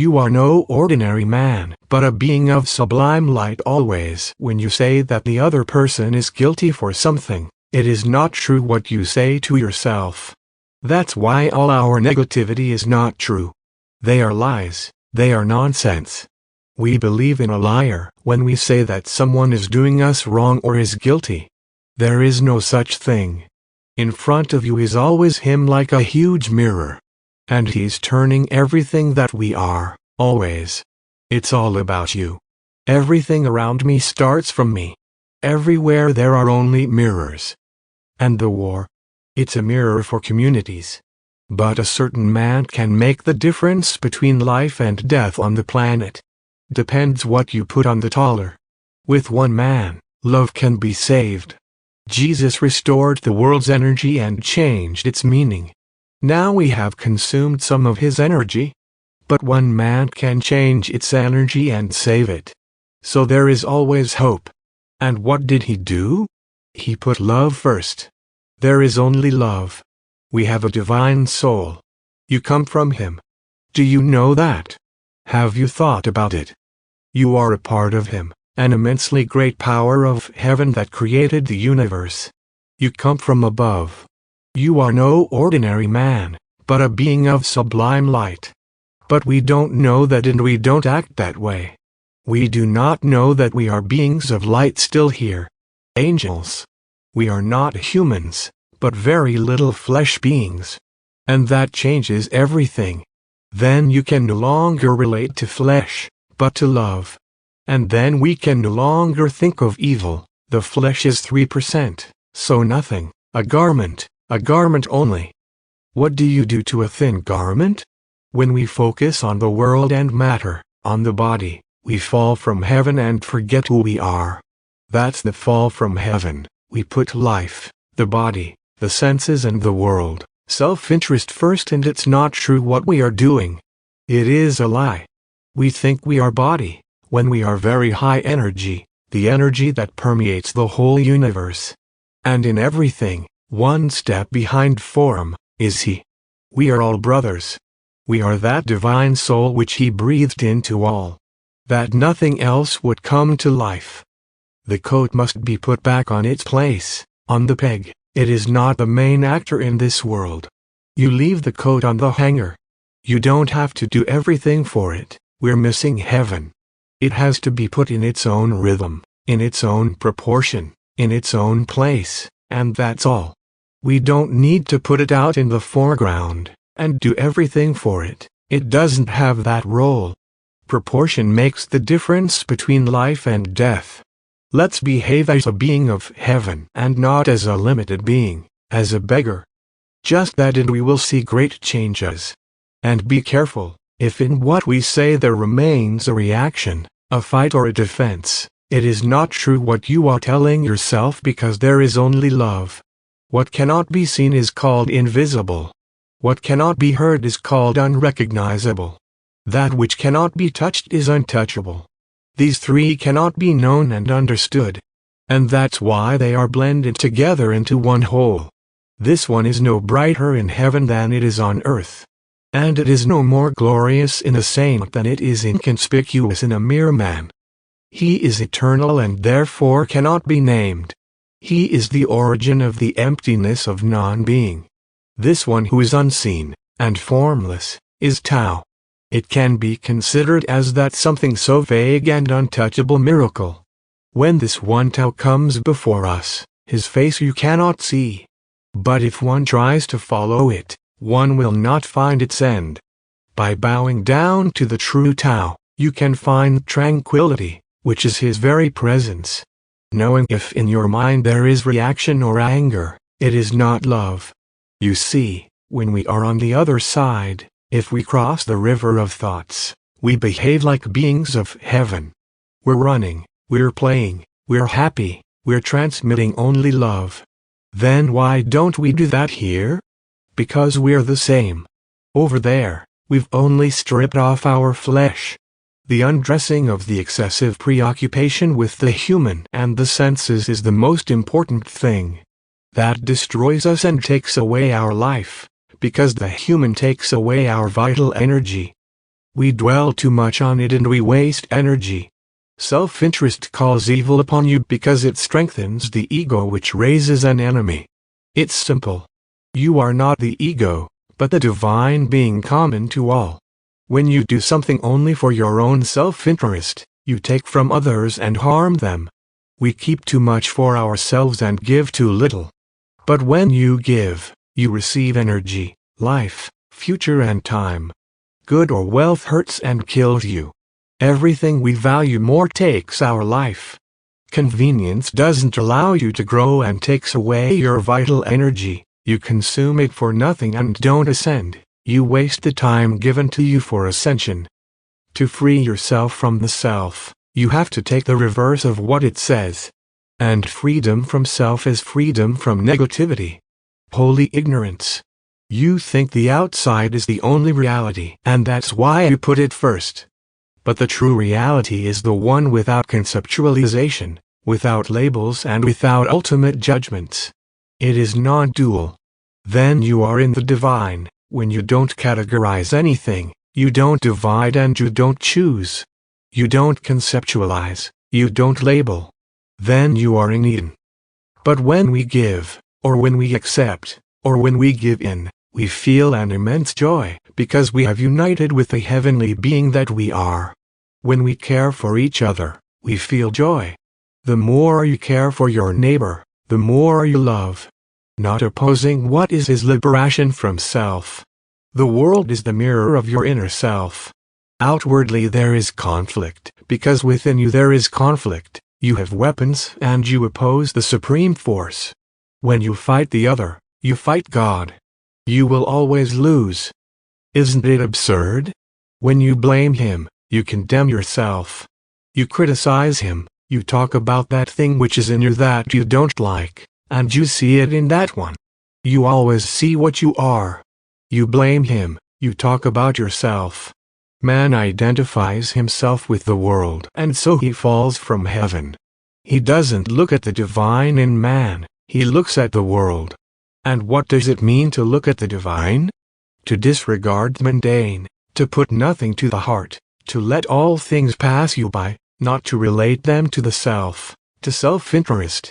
you are no ordinary man, but a being of sublime light always. When you say that the other person is guilty for something, it is not true what you say to yourself. That's why all our negativity is not true. They are lies, they are nonsense. We believe in a liar when we say that someone is doing us wrong or is guilty. There is no such thing. In front of you is always him like a huge mirror. And he's turning everything that we are, always. It's all about you. Everything around me starts from me. Everywhere there are only mirrors. And the war? It's a mirror for communities. But a certain man can make the difference between life and death on the planet. Depends what you put on the taller. With one man, love can be saved. Jesus restored the world's energy and changed its meaning. Now we have consumed some of his energy. But one man can change its energy and save it. So there is always hope. And what did he do? He put love first. There is only love. We have a divine soul. You come from him. Do you know that? Have you thought about it? You are a part of him, an immensely great power of heaven that created the universe. You come from above. You are no ordinary man, but a being of sublime light. But we don't know that and we don't act that way. We do not know that we are beings of light still here. Angels. We are not humans, but very little flesh beings. And that changes everything. Then you can no longer relate to flesh, but to love. And then we can no longer think of evil. The flesh is 3%, so nothing, a garment only. What do you do to a thin garment? When we focus on the world and matter, on the body, we fall from heaven and forget who we are. That's the fall from heaven. We put life, the body, the senses and the world, self-interest first, and it's not true what we are doing. It is a lie. We think we are body, when we are very high energy, the energy that permeates the whole universe. And in everything, one step behind form, is he. We are all brothers. We are that divine soul which he breathed into all. That nothing else would come to life. The coat must be put back on its place, on the peg. It is not the main actor in this world. You leave the coat on the hanger. You don't have to do everything for it. We're missing heaven. It has to be put in its own rhythm, in its own proportion, in its own place, and that's all. We don't need to put it out in the foreground, and do everything for it. It doesn't have that role. Proportion makes the difference between life and death. Let's behave as a being of heaven and not as a limited being, as a beggar. Just that, and we will see great changes. And be careful, if in what we say there remains a reaction, a fight or a defense, it is not true what you are telling yourself, because there is only love. What cannot be seen is called invisible. What cannot be heard is called unrecognizable. That which cannot be touched is untouchable. These three cannot be known and understood. And that's why they are blended together into one whole. This one is no brighter in heaven than it is on earth. And it is no more glorious in a saint than it is inconspicuous in a mere man. He is eternal and therefore cannot be named. He is the origin of the emptiness of non-being. This one who is unseen and formless is Tao. It can be considered as that something so vague and untouchable miracle. When this one Tao comes before us, his face you cannot see. But if one tries to follow it, one will not find its end. By bowing down to the true Tao, you can find tranquility, which is his very presence. Knowing if in your mind there is reaction or anger, it is not love. You see, when we are on the other side, if we cross the river of thoughts, we behave like beings of heaven. We're running, we're playing, we're happy, we're transmitting only love. Then why don't we do that here? Because we're the same. Over there, we've only stripped off our flesh. The undressing of the excessive preoccupation with the human and the senses is the most important thing. That destroys us and takes away our life, because the human takes away our vital energy. We dwell too much on it and we waste energy. Self-interest calls evil upon you because it strengthens the ego, which raises an enemy. It's simple. You are not the ego, but the divine being common to all. When you do something only for your own self-interest, you take from others and harm them. We keep too much for ourselves and give too little. But when you give, you receive energy, life, future and time. Good or wealth hurts and kills you. Everything we value more takes our life. Convenience doesn't allow you to grow and takes away your vital energy. You consume it for nothing and don't ascend. You waste the time given to you for ascension. To free yourself from the self, you have to take the reverse of what it says. And freedom from self is freedom from negativity. Holy ignorance. You think the outside is the only reality, and that's why you put it first. But the true reality is the one without conceptualization, without labels and without ultimate judgments. It is non-dual. Then you are in the divine, when you don't categorize anything, you don't divide and you don't choose. You don't conceptualize, you don't label. Then you are in Eden. But when we give, or when we accept, or when we give in, we feel an immense joy, because we have united with the heavenly being that we are. When we care for each other, we feel joy. The more you care for your neighbor, the more you love. Not opposing what is his liberation from self. The world is the mirror of your inner self. Outwardly there is conflict, because within you there is conflict. You have weapons and you oppose the supreme force. When you fight the other, you fight God. You will always lose. Isn't it absurd? When you blame him, you condemn yourself. You criticize him, you talk about that thing which is in you that you don't like, and you see it in that one. You always see what you are. You blame him, you talk about yourself. Man identifies himself with the world, and so he falls from heaven. He doesn't look at the divine in man, he looks at the world. And what does it mean to look at the divine? To disregard the mundane, to put nothing to the heart, to let all things pass you by, not to relate them to the self, to self-interest.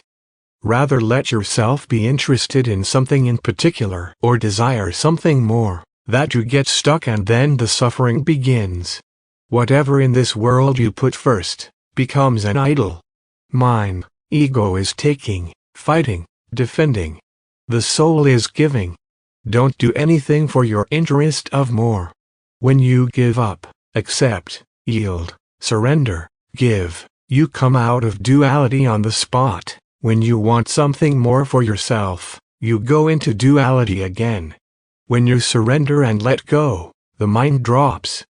Rather let yourself be interested in something in particular or desire something more, that you get stuck and then the suffering begins. Whatever in this world you put first, becomes an idol. Mind, ego is taking, fighting, defending. The soul is giving. Don't do anything for your interest of more. When you give up, accept, yield, surrender, give, you come out of duality on the spot. When you want something more for yourself, you go into duality again. When you surrender and let go, the mind drops.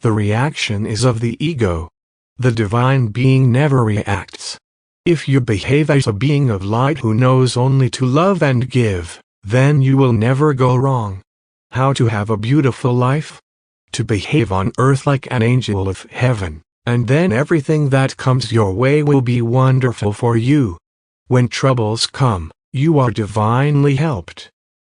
The reaction is of the ego. The divine being never reacts. If you behave as a being of light who knows only to love and give, then you will never go wrong. How to have a beautiful life? To behave on earth like an angel of heaven, and then everything that comes your way will be wonderful for you. When troubles come, you are divinely helped.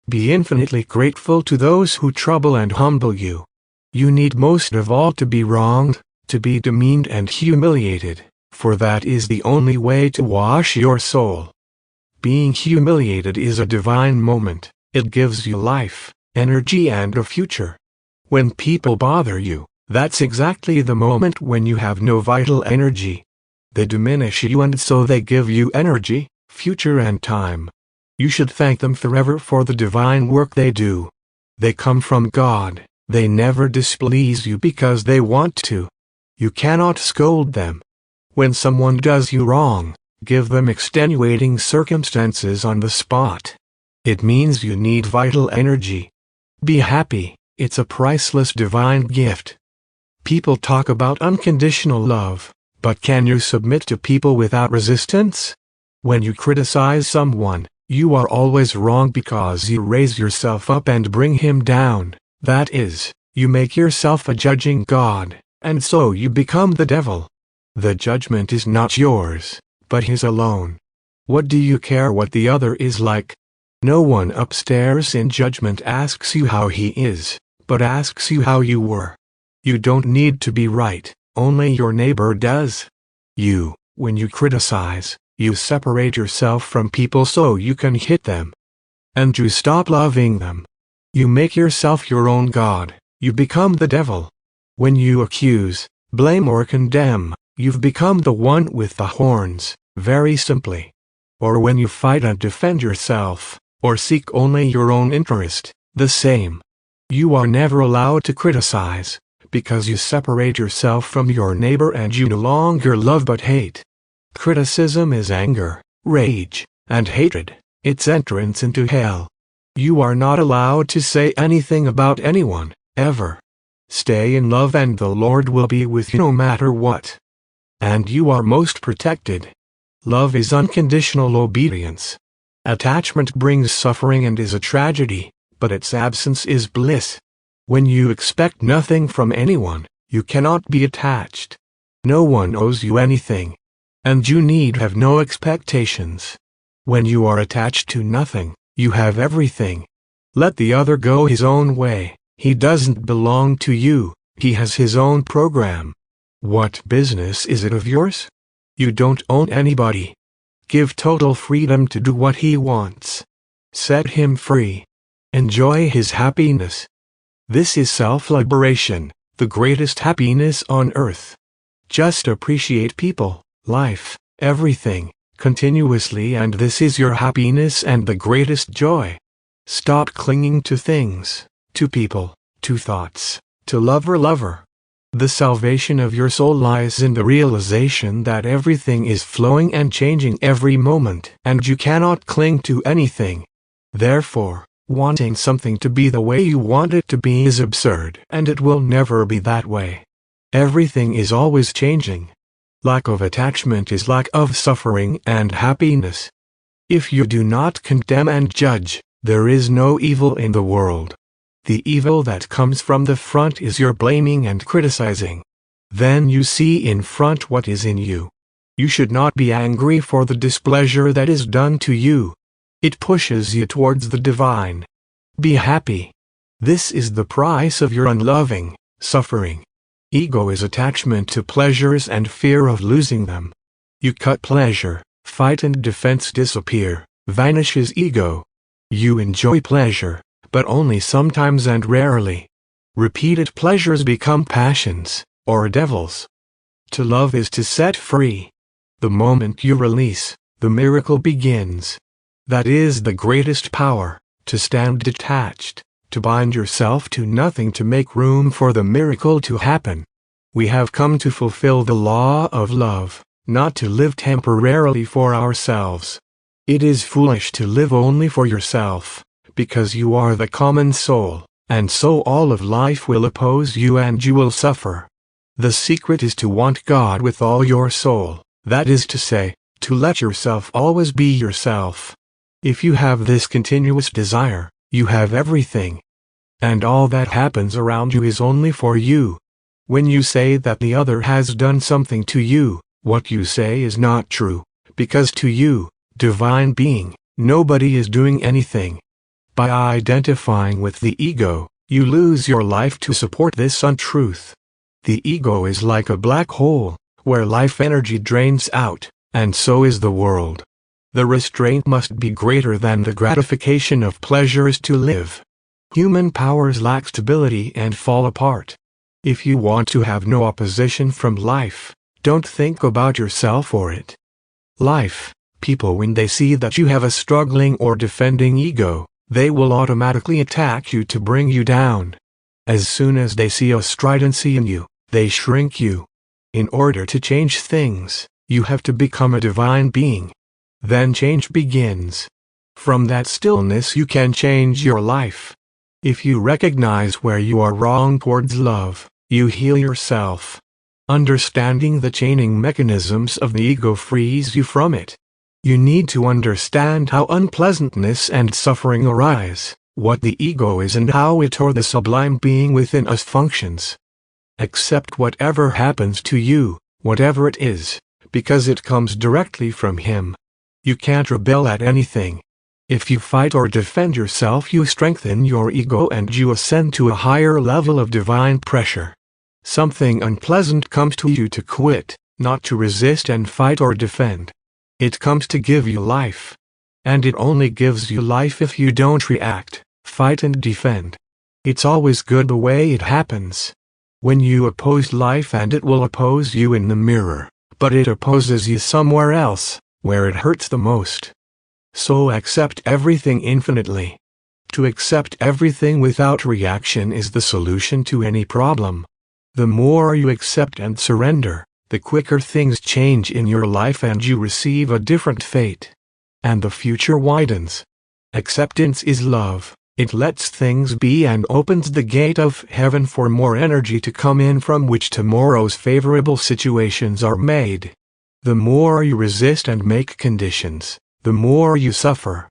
Be infinitely grateful to those who trouble and humble you. You need most of all to be wronged, to be demeaned and humiliated, for that is the only way to wash your soul. Being humiliated is a divine moment. It gives you life, energy and a future. When people bother you, that's exactly the moment when you have no vital energy. They diminish you and so they give you energy, future and time. You should thank them forever for the divine work they do. They come from God. They never displease you because they want to. You cannot scold them. When someone does you wrong, give them extenuating circumstances on the spot. It means you need vital energy. Be happy, it's a priceless divine gift. People talk about unconditional love, but can you submit to people without resistance? When you criticize someone, you are always wrong because you raise yourself up and bring him down. That is, you make yourself a judging God, and so you become the devil. The judgment is not yours, but his alone. What do you care what the other is like? No one upstairs in judgment asks you how he is, but asks you how you were. You don't need to be right, only your neighbor does. When you criticize, you separate yourself from people so you can hit them. And you stop loving them. You make yourself your own God, you become the devil. When you accuse, blame or condemn, you've become the one with the horns, very simply. Or when you fight and defend yourself, or seek only your own interest, the same. You are never allowed to criticize, because you separate yourself from your neighbor and you no longer love but hate. Criticism is anger, rage, and hatred, its entrance into hell. You are not allowed to say anything about anyone, ever. Stay in love and the Lord will be with you no matter what. And you are most protected. Love is unconditional obedience. Attachment brings suffering and is a tragedy, but its absence is bliss. When you expect nothing from anyone, you cannot be attached. No one owes you anything. And you need have no expectations. When you are attached to nothing, you have everything. Let the other go his own way. He doesn't belong to you, he has his own program. What business is it of yours? You don't own anybody. Give total freedom to do what he wants. Set him free. Enjoy his happiness. This is self-liberation, the greatest happiness on earth. Just appreciate people, life, everything, continuously, and this is your happiness and the greatest joy. Stop clinging to things, to people, to thoughts, to lover. The salvation of your soul lies in the realization that everything is flowing and changing every moment, and you cannot cling to anything. Therefore, wanting something to be the way you want it to be is absurd, and it will never be that way. Everything is always changing. Lack of attachment is lack of suffering and happiness. If you do not condemn and judge, there is no evil in the world. The evil that comes from the front is your blaming and criticizing. Then you see in front what is in you. You should not be angry for the displeasure that is done to you. It pushes you towards the divine. Be happy. This is the price of your unloving suffering. Ego is attachment to pleasures and fear of losing them. You cut pleasure, fight and defense disappear, vanishes ego. You enjoy pleasure, but only sometimes and rarely. Repeated pleasures become passions, or devils. To love is to set free. The moment you release, the miracle begins. That is the greatest power, to stand detached, to bind yourself to nothing to make room for the miracle to happen. We have come to fulfill the law of love, not to live temporarily for ourselves. It is foolish to live only for yourself, because you are the common soul, and so all of life will oppose you and you will suffer. The secret is to want God with all your soul, that is to say, to let yourself always be yourself. If you have this continuous desire, you have everything. And all that happens around you is only for you. When you say that the other has done something to you, what you say is not true, because to you, divine being, nobody is doing anything. By identifying with the ego, you lose your life to support this untruth. The ego is like a black hole, where life energy drains out, and so is the world. The restraint must be greater than the gratification of pleasures to live. Human powers lack stability and fall apart. If you want to have no opposition from life, don't think about yourself or it. Life, people, when they see that you have a struggling or defending ego, they will automatically attack you to bring you down. As soon as they see a stridency in you, they shrink you. In order to change things, you have to become a divine being. Then change begins. From that stillness you can change your life. If you recognize where you are wrong towards love, you heal yourself. Understanding the chaining mechanisms of the ego frees you from it. You need to understand how unpleasantness and suffering arise, what the ego is and how it or the sublime being within us functions. Accept whatever happens to you, whatever it is, because it comes directly from him. You can't rebel at anything. If you fight or defend yourself, you strengthen your ego and you ascend to a higher level of divine pressure. Something unpleasant comes to you to quit, not to resist and fight or defend. It comes to give you life. And it only gives you life if you don't react, fight and defend. It's always good the way it happens. When you oppose life, and it will oppose you in the mirror, but it opposes you somewhere else, where it hurts the most. So accept everything infinitely. To accept everything without reaction is the solution to any problem. The more you accept and surrender, the quicker things change in your life and you receive a different fate. And the future widens. Acceptance is love. It lets things be and opens the gate of heaven for more energy to come in, from which tomorrow's favorable situations are made. The more you resist and make conditions, the more you suffer.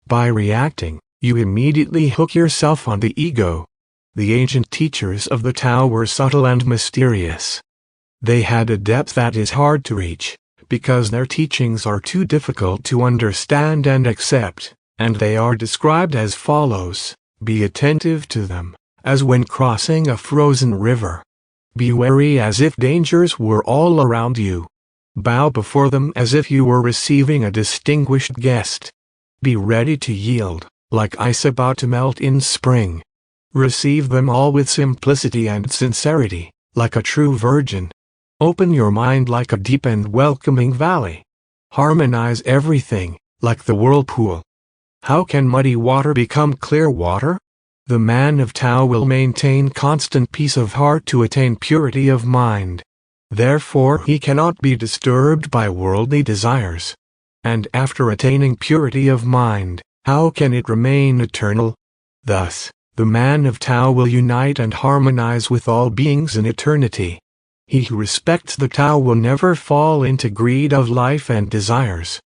By reacting, you immediately hook yourself on the ego. The ancient teachers of the Tao were subtle and mysterious. They had a depth that is hard to reach, because their teachings are too difficult to understand and accept, and they are described as follows: be attentive to them, as when crossing a frozen river. Be wary as if dangers were all around you. Bow before them as if you were receiving a distinguished guest. Be ready to yield, like ice about to melt in spring. Receive them all with simplicity and sincerity, like a true virgin. Open your mind like a deep and welcoming valley. Harmonize everything, like the whirlpool. How can muddy water become clear water? The man of Tao will maintain constant peace of heart to attain purity of mind. Therefore he cannot be disturbed by worldly desires. And after attaining purity of mind, how can it remain eternal? Thus, the man of Tao will unite and harmonize with all beings in eternity. He who respects the Tao will never fall into greed of life and desires.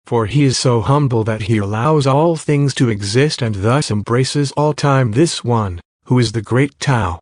For he is so humble that he allows all things to exist and thus embraces all time. This one, who is the great Tao,